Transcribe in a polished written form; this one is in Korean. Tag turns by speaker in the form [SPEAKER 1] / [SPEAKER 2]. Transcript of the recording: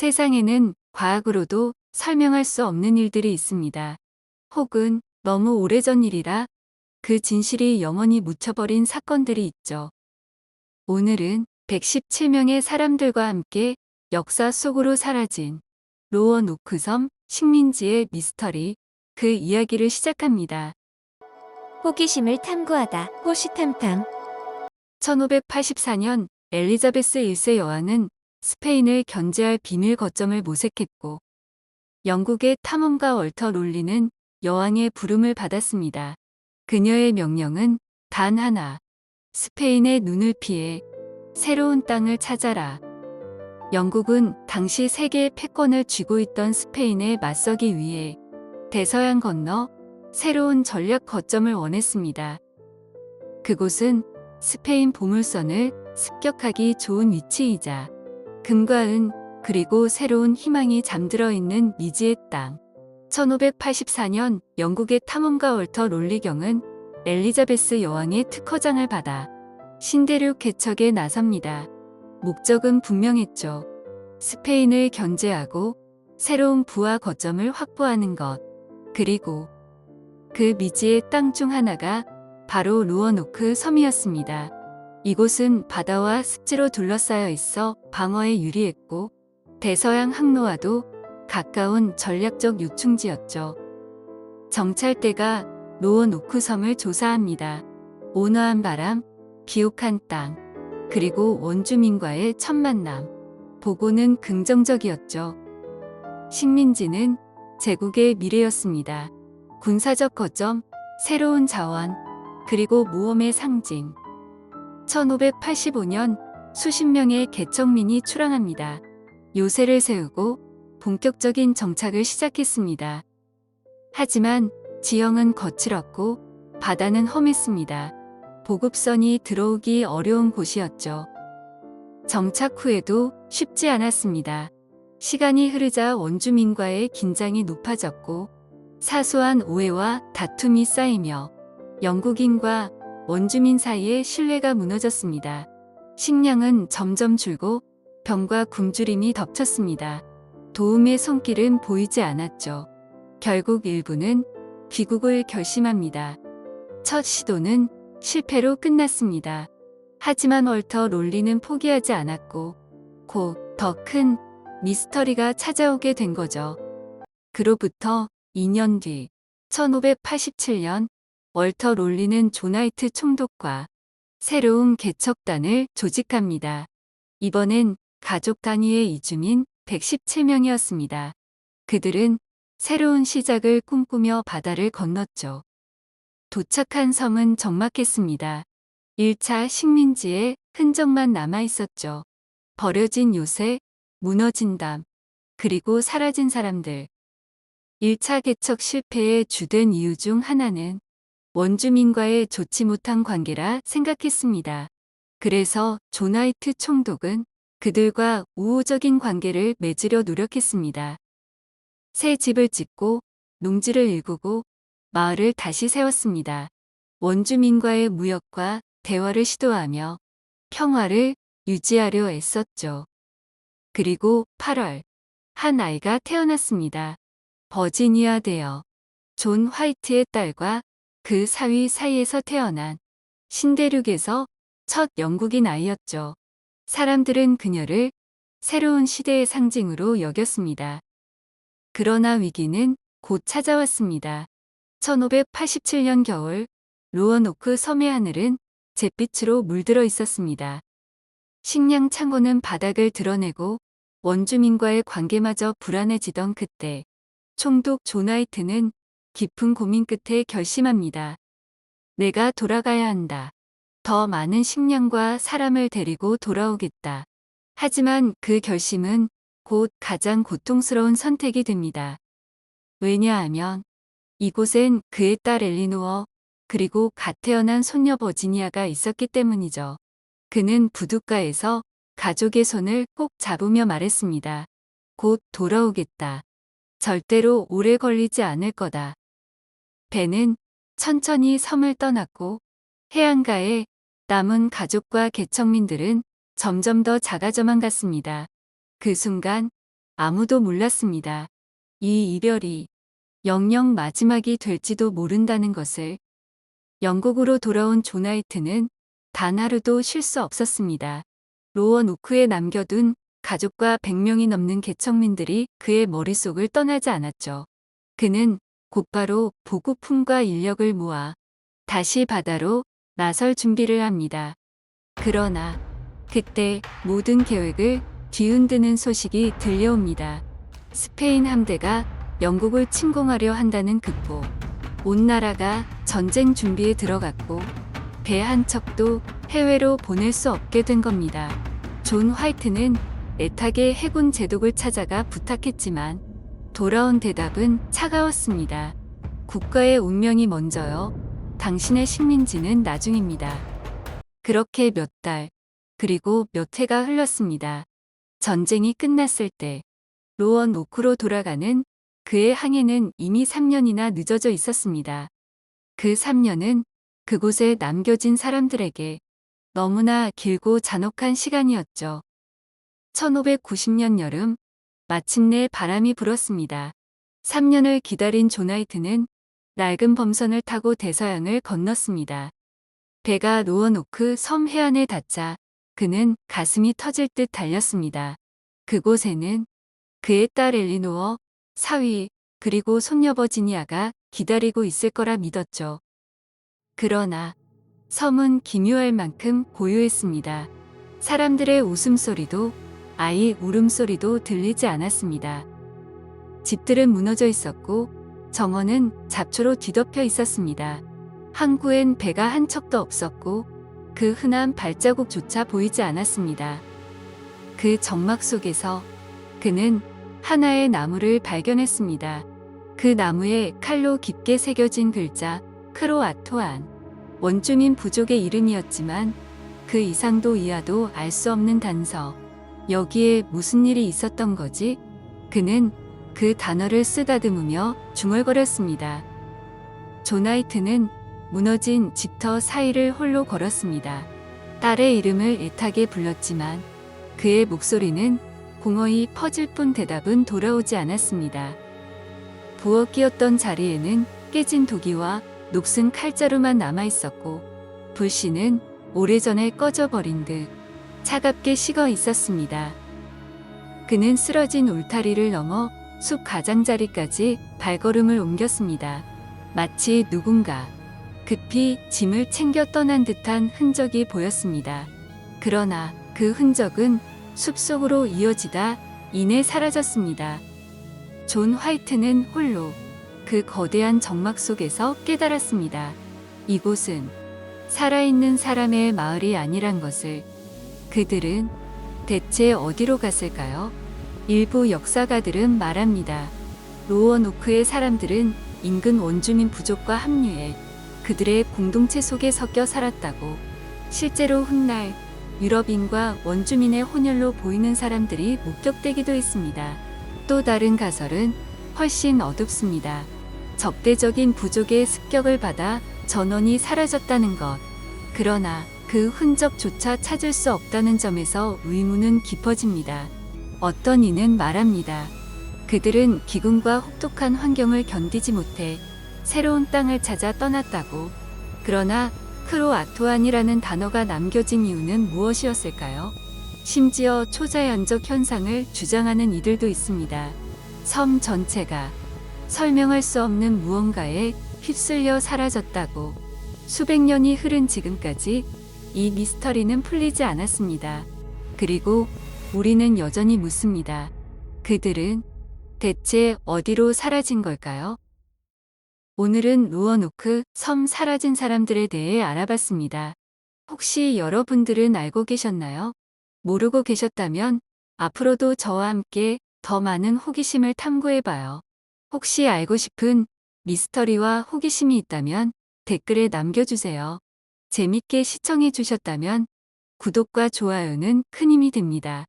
[SPEAKER 1] 세상에는 과학으로도 설명할 수 없는 일들이 있습니다. 혹은 너무 오래전 일이라 그 진실이 영원히 묻혀버린 사건들이 있죠. 오늘은 117명의 사람들과 함께 역사 속으로 사라진 로어노크 섬 식민지의 미스터리, 그 이야기를 시작합니다.
[SPEAKER 2] 호기심을 탐구하다. 호시탐탐.
[SPEAKER 1] 1584년 엘리자베스 1세 여왕은 스페인을 견제할 비밀 거점을 모색했고, 영국의 탐험가 월터 롤리는 여왕의 부름을 받았습니다. 그녀의 명령은 단 하나, 스페인의 눈을 피해 새로운 땅을 찾아라. 영국은 당시 세계의 패권을 쥐고 있던 스페인에 맞서기 위해 대서양 건너 새로운 전략 거점을 원했습니다. 그곳은 스페인 보물선을 습격하기 좋은 위치이자 금과 은, 그리고 새로운 희망이 잠들어 있는 미지의 땅. 1584년 영국의 탐험가 월터 롤리경은 엘리자베스 여왕의 특허장을 받아 신대륙 개척에 나섭니다. 목적은 분명했죠. 스페인을 견제하고 새로운 부하 거점을 확보하는 것. 그리고 그 미지의 땅 중 하나가 바로 루어노크 섬이었습니다. 이곳은 바다와 습지로 둘러싸여 있어 방어에 유리했고, 대서양 항로와도 가까운 전략적 요충지였죠. 정찰대가 루어노크 섬을 조사합니다. 온화한 바람, 비옥한 땅, 그리고 원주민과의 첫 만남. 보고는 긍정적이었죠. 식민지는 제국의 미래였습니다. 군사적 거점, 새로운 자원, 그리고 모험의 상징. 1585년 수십 명의 개척민이 출항합니다. 요새를 세우고 본격적인 정착을 시작했습니다. 하지만 지형은 거칠었고 바다는 험했습니다. 보급선이 들어오기 어려운 곳이었죠. 정착 후에도 쉽지 않았습니다. 시간이 흐르자 원주민과의 긴장이 높아졌고, 사소한 오해와 다툼이 쌓이며 영국인과 원주민 사이의 신뢰가 무너졌습니다. 식량은 점점 줄고 병과 굶주림이 덮쳤습니다. 도움의 손길은 보이지 않았죠. 결국 일부는 귀국을 결심합니다. 첫 시도는 실패로 끝났습니다. 하지만 월터 롤리는 포기하지 않았고, 곧 더 큰 미스터리가 찾아오게 된 거죠. 그로부터 2년 뒤 1587년 월터 롤리는 조나이트 총독과 새로운 개척단을 조직합니다. 이번엔 가족 단위의 이주민 117명이었습니다. 그들은 새로운 시작을 꿈꾸며 바다를 건넜죠. 도착한 섬은 적막했습니다. 1차 식민지의 흔적만 남아 있었죠. 버려진 요새, 무너진 담, 그리고 사라진 사람들. 1차 개척 실패의 주된 이유 중 하나는 원주민과의 좋지 못한 관계라 생각했습니다. 그래서 조나이트 총독은 그들과 우호적인 관계를 맺으려 노력했습니다. 새 집을 짓고 농지를 일구고 마을을 다시 세웠습니다. 원주민과의 무역과 대화를 시도하며 평화를 유지하려 애썼죠. 그리고 8월, 한 아이가 태어났습니다. 버지니아 대어, 존 화이트의 딸과 그 사위 사이에서 태어난 신대륙에서 첫 영국인 아이였죠. 사람들은 그녀를 새로운 시대의 상징으로 여겼습니다. 그러나 위기는 곧 찾아왔습니다. 1587년 겨울, 루어노크 섬의 하늘은 잿빛으로 물들어 있었습니다. 식량 창고는 바닥을 드러내고 원주민과의 관계마저 불안해지던 그때, 총독 조나이트는 깊은 고민 끝에 결심합니다. 내가 돌아가야 한다. 더 많은 식량과 사람을 데리고 돌아오겠다. 하지만 그 결심은 곧 가장 고통스러운 선택이 됩니다. 왜냐하면 이곳엔 그의 딸 엘리노어, 그리고 갓 태어난 손녀 버지니아가 있었기 때문이죠. 그는 부둣가에서 가족의 손을 꼭 잡으며 말했습니다. 곧 돌아오겠다. 절대로 오래 걸리지 않을 거다. 배는 천천히 섬을 떠났고, 해안가에 남은 가족과 개척민들은 점점 더 작아져만 갔습니다. 그 순간 아무도 몰랐습니다. 이 이별이 영영 마지막이 될지도 모른다는 것을. 영국으로 돌아온 존 화이트는 단 하루도 쉴 수 없었습니다. 로어노크에 남겨둔 가족과 100명이 넘는 개척민들이 그의 머릿속을 떠나지 않았죠. 그는 곧바로 보급품과 인력을 모아 다시 바다로 나설 준비를 합니다. 그러나 그때 모든 계획을 뒤흔드는 소식이 들려옵니다. 스페인 함대가 영국을 침공하려 한다는 급보. 온 나라가 전쟁 준비에 들어갔고 배 한 척도 해외로 보낼 수 없게 된 겁니다. 존 화이트는 애타게 해군 제독을 찾아가 부탁했지만 돌아온 대답은 차가웠습니다. 국가의 운명이 먼저요. 당신의 식민지는 나중입니다. 그렇게 몇 달, 그리고 몇 해가 흘렀습니다. 전쟁이 끝났을 때 로어노크로 돌아가는 그의 항해는 이미 3년이나 늦어져 있었습니다. 그 3년은 그곳에 남겨진 사람들에게 너무나 길고 잔혹한 시간이었죠. 1590년 여름, 마침내 바람이 불었습니다. 3년을 기다린 존 화이트는 낡은 범선을 타고 대서양을 건넜습니다. 배가 로어노크 섬 해안에 닿자 그는 가슴이 터질 듯 달렸습니다. 그곳에는 그의 딸 엘리노어, 사위, 그리고 손녀 버지니아가 기다리고 있을 거라 믿었죠. 그러나 섬은 기묘할 만큼 고요했습니다. 사람들의 웃음소리도 아이 울음소리도 들리지 않았습니다. 집들은 무너져 있었고 정원은 잡초로 뒤덮여 있었습니다. 항구엔 배가 한 척도 없었고 그 흔한 발자국조차 보이지 않았습니다. 그 적막 속에서 그는 하나의 나무를 발견했습니다. 그 나무에 칼로 깊게 새겨진 글자 크로아토안. 원주민 부족의 이름이었지만 그 이상도 이하도 알 수 없는 단서. 여기에 무슨 일이 있었던 거지? 그는 그 단어를 쓰다듬으며 중얼거렸습니다. 존 화이트는 무너진 집터 사이를 홀로 걸었습니다. 딸의 이름을 애타게 불렀지만 그의 목소리는 공허히 퍼질 뿐 대답은 돌아오지 않았습니다. 부엌 끼었던 자리에는 깨진 도기와 녹슨 칼자루만 남아 있었고 불씨는 오래전에 꺼져버린 듯 차갑게 식어 있었습니다. 그는 쓰러진 울타리를 넘어 숲 가장자리까지 발걸음을 옮겼습니다. 마치 누군가 급히 짐을 챙겨 떠난 듯한 흔적이 보였습니다. 그러나 그 흔적은 숲속으로 이어지다 이내 사라졌습니다. 존 화이트는 홀로 그 거대한 적막 속에서 깨달았습니다. 이곳은 살아있는 사람의 마을이 아니란 것을. 그들은 대체 어디로 갔을까요? 일부 역사가들은 말합니다. 로어노크의 사람들은 인근 원주민 부족과 합류해 그들의 공동체 속에 섞여 살았다고. 실제로 훗날 유럽인과 원주민의 혼혈로 보이는 사람들이 목격되기도 했습니다. 또 다른 가설은 훨씬 어둡습니다. 적대적인 부족의 습격을 받아 전원이 사라졌다는 것. 그러나 그 흔적조차 찾을 수 없다는 점에서 의문은 깊어집니다. 어떤 이는 말합니다. 그들은 기근과 혹독한 환경을 견디지 못해 새로운 땅을 찾아 떠났다고. 그러나 크로아토안이라는 단어가 남겨진 이유는 무엇이었을까요? 심지어 초자연적 현상을 주장하는 이들도 있습니다. 섬 전체가 설명할 수 없는 무언가에 휩쓸려 사라졌다고. 수백 년이 흐른 지금까지 이 미스터리는 풀리지 않았습니다. 그리고 우리는 여전히 묻습니다. 그들은 대체 어디로 사라진 걸까요? 오늘은 로어노크 섬 사라진 사람들에 대해 알아봤습니다. 혹시 여러분들은 알고 계셨나요? 모르고 계셨다면 앞으로도 저와 함께 더 많은 호기심을 탐구해봐요. 혹시 알고 싶은 미스터리와 호기심이 있다면 댓글에 남겨주세요. 재밌게 시청해주셨다면 구독과 좋아요는 큰 힘이 됩니다.